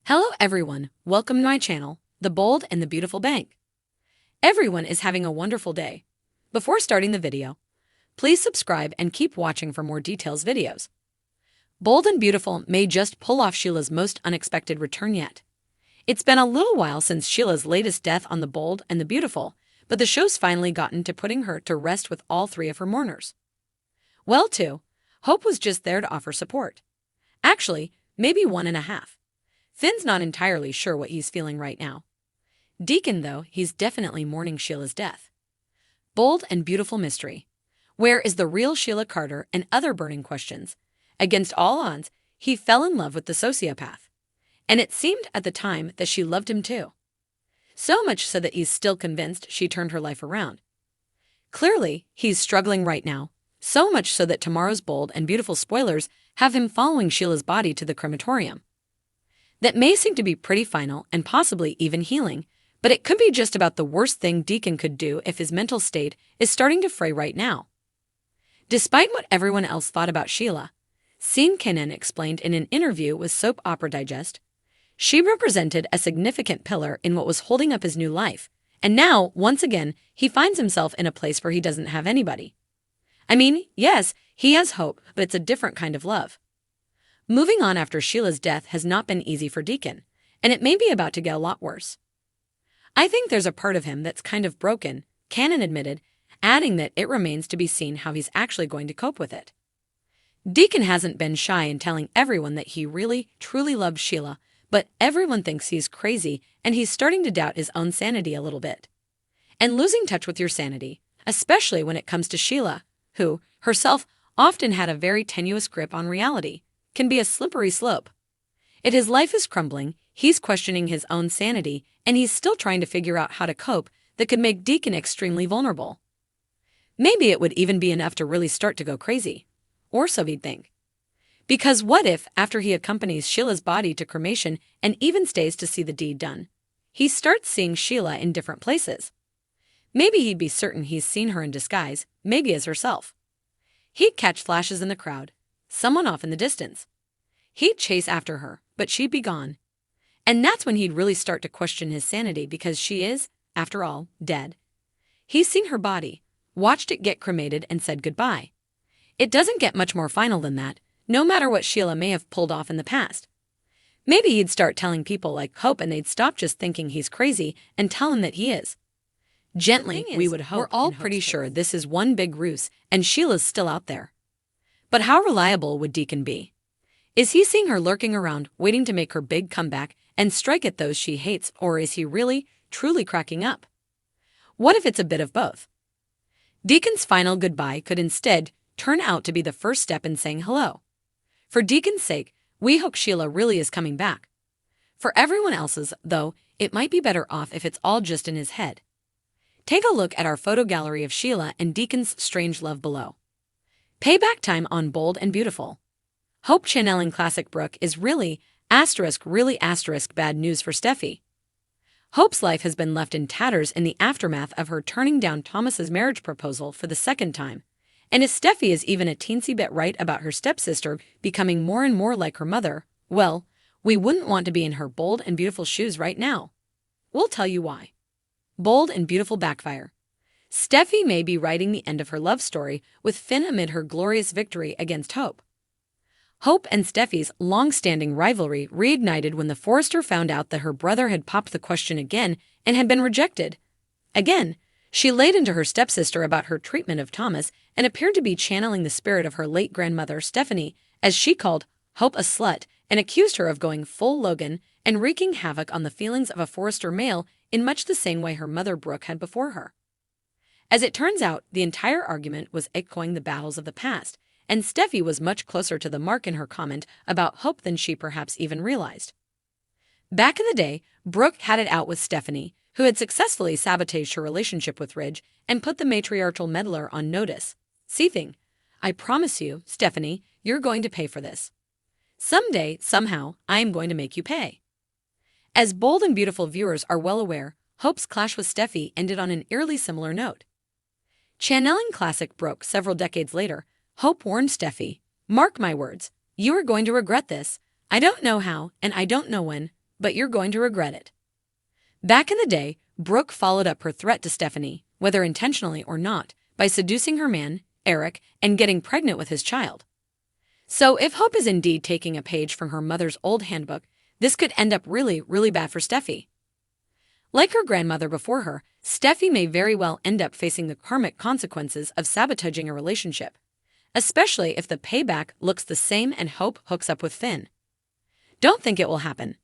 Hello everyone, welcome to my channel, The Bold and the Beautiful Bank. Everyone is having a wonderful day. Before starting the video, please subscribe and keep watching for more details videos. Bold and Beautiful may just pull off Sheila's most unexpected return yet. It's been a little while since Sheila's latest death on The Bold and the Beautiful, but the show's finally gotten to putting her to rest with all three of her mourners. Well too, Hope was just there to offer support. Actually, maybe one and a half. Finn's not entirely sure what he's feeling right now. Deacon, though, he's definitely mourning Sheila's death. Bold and Beautiful mystery. Where is the real Sheila Carter and other burning questions? Against all odds, he fell in love with the sociopath. And it seemed at the time that she loved him too. So much so that he's still convinced she turned her life around. Clearly, he's struggling right now, so much so that tomorrow's Bold and Beautiful spoilers have him following Sheila's body to the crematorium. That may seem to be pretty final and possibly even healing, but it could be just about the worst thing Deacon could do if his mental state is starting to fray right now. Despite what everyone else thought about Sheila, Sean Kanan explained in an interview with Soap Opera Digest, she represented a significant pillar in what was holding up his new life, and now, once again, he finds himself in a place where he doesn't have anybody. I mean, yes, he has hope, but it's a different kind of love. Moving on after Sheila's death has not been easy for Deacon, and it may be about to get a lot worse. I think there's a part of him that's kind of broken, Kanan admitted, adding that it remains to be seen how he's actually going to cope with it. Deacon hasn't been shy in telling everyone that he really, truly loves Sheila, but everyone thinks he's crazy and he's starting to doubt his own sanity a little bit. And losing touch with your sanity, especially when it comes to Sheila, who, herself, often had a very tenuous grip on reality, can be a slippery slope. If his life is crumbling, he's questioning his own sanity, and he's still trying to figure out how to cope that could make Deacon extremely vulnerable. Maybe it would even be enough to really start to go crazy. Or so he'd think. Because what if, after he accompanies Sheila's body to cremation and even stays to see the deed done, he starts seeing Sheila in different places? Maybe he'd be certain he's seen her in disguise, maybe as herself. He'd catch flashes in the crowd, someone off in the distance. He'd chase after her, but she'd be gone. And that's when he'd really start to question his sanity because she is, after all, dead. He's seen her body, watched it get cremated and said goodbye. It doesn't get much more final than that, no matter what Sheila may have pulled off in the past. Maybe he'd start telling people like Hope and they'd stop just thinking he's crazy and tell him that he is. Gently, we would hope. We're all pretty sure this is one big ruse and Sheila's still out there. But how reliable would Deacon be? Is he seeing her lurking around, waiting to make her big comeback and strike at those she hates, or is he really, truly cracking up? What if it's a bit of both? Deacon's final goodbye could instead turn out to be the first step in saying hello. For Deacon's sake, we hope Sheila really is coming back. For everyone else's, though, it might be better off if it's all just in his head. Take a look at our photo gallery of Sheila and Deacon's strange love below. Payback time on Bold and Beautiful. Hope channeling classic Brooke is really bad news for Steffi. Hope's life has been left in tatters in the aftermath of her turning down Thomas's marriage proposal for the second time. And if Steffi is even a teensy bit right about her stepsister becoming more and more like her mother, well, we wouldn't want to be in her Bold and Beautiful shoes right now. We'll tell you why. Bold and Beautiful backfire. Steffi may be writing the end of her love story with Finn amid her glorious victory against Hope. Hope and Steffi's long-standing rivalry reignited when the Forester found out that her brother had popped the question again and had been rejected. Again, she laid into her stepsister about her treatment of Thomas and appeared to be channeling the spirit of her late grandmother, Stephanie, as she called Hope a slut and accused her of going full Logan and wreaking havoc on the feelings of a Forester male in much the same way her mother Brooke had before her. As it turns out, the entire argument was echoing the battles of the past, and Steffi was much closer to the mark in her comment about Hope than she perhaps even realized. Back in the day, Brooke had it out with Stephanie, who had successfully sabotaged her relationship with Ridge and put the matriarchal meddler on notice, seething, "I promise you, Stephanie, you're going to pay for this. Someday, somehow, I am going to make you pay." As Bold and Beautiful viewers are well aware, Hope's clash with Steffi ended on an eerily similar note. Channeling classic Brooke several decades later, Hope warned Steffi, "Mark my words, you are going to regret this. I don't know how, and I don't know when, but you're going to regret it. Back in the day, Brooke followed up her threat to Stephanie, whether intentionally or not, by seducing her man, Eric, and getting pregnant with his child. So if Hope is indeed taking a page from her mother's old handbook, this could end up really, really bad for Steffi. Like her grandmother before her, Steffi may very well end up facing the karmic consequences of sabotaging a relationship, especially if the payback looks the same and Hope hooks up with Finn. Don't think it will happen.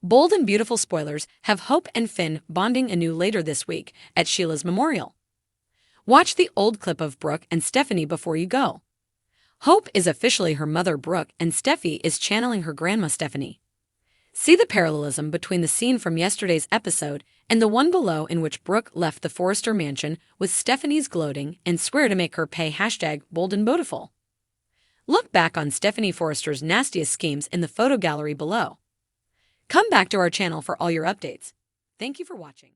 Bold and beautiful spoilers have Hope and Finn bonding anew later this week at Sheila's memorial. Watch the old clip of Brooke and Stephanie before you go. Hope is officially her mother Brooke and Steffi is channeling her grandma Stephanie. See the parallelism between the scene from yesterday's episode and the one below in which Brooke left the Forrester mansion with Stephanie's gloating and swear to make her pay #bold and beautiful. Look back on Stephanie Forrester's nastiest schemes in the photo gallery below. Come back to our channel for all your updates. Thank you for watching.